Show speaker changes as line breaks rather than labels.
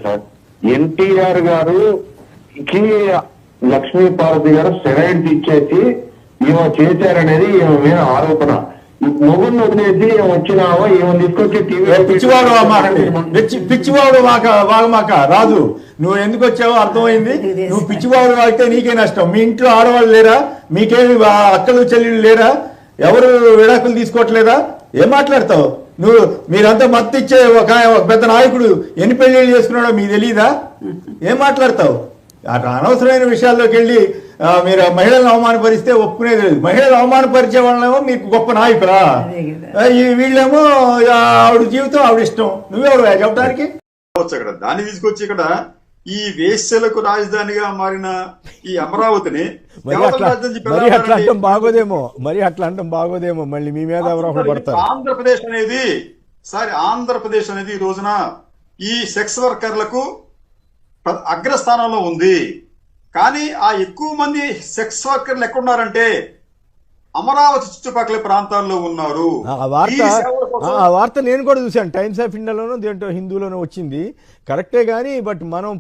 Sir NTR గారుకి Lakshmi Parvathi గారు steroids ఇచ్చేసి ఈమె చేశారనేది ఈమె మీద ఆరోపణ. మొగుడిని వదిలేసి ఈమె వచ్చినావో ఈమె తీసుకొచ్చి
పిచ్చివాడు మాక రాజు, నువ్వు ఎందుకు వచ్చావో అర్థమైంది. నువ్వు పిచ్చివాడు వాగితే నీకే నష్టం. మీ ఇంట్లో ఆడవాళ్ళు లేరా? మీకేమి అక్కలు చెల్లెళ్ళు లేరా? ఎవరు విడాకులు తీసుకోవట్లేదా? ఏం మాట్లాడతావు నువ్వు? మీరంతా మత్తు ఇచ్చే ఒక పెద్ద నాయకుడు ఎన్ని పెళ్లిళ్ళు చేసుకున్నాడో మీకు తెలీదా? ఏం మాట్లాడతావు? అటు అనవసరమైన విషయాల్లోకి వెళ్ళి మీరు మహిళలను అవమానపరిస్తే ఒప్పుకునేది లేదు. మహిళలు అవమానపరిచే వాళ్ళేమో మీకు గొప్ప నాయకులా, వీళ్ళేమో ఆవిడ జీవితం ఆవిడ ఇష్టం, నువ్వెవరు చెప్పడానికి?
అక్కడ దాన్ని తీసుకొచ్చి ఇక్కడ ఈ వేశ్యలకు రాజధానిగా మారిన ఈ అమరావతిని
అట్లా అంటాం బాగోదేమో మళ్ళీ మీ మీద పడతారు.
ఆంధ్రప్రదేశ్ అనేది ఈ రోజున ఈ సెక్స్ వర్కర్లకు అగ్రస్థానంలో ఉంది. కానీ ఆ ఎక్కువ మంది సెక్స్ వర్కర్లు ఎక్కడున్నారంటే అమరావతి చుట్టుపక్కల ప్రాంతాల్లో ఉన్నారు.
ఆ వార్త నేను కూడా చూశాను. టైమ్స్ ఆఫ్ ఇండియాలోనూ దేంట్లో హిందూలోనూ వచ్చింది, కరెక్టే. కానీ బట్ మనం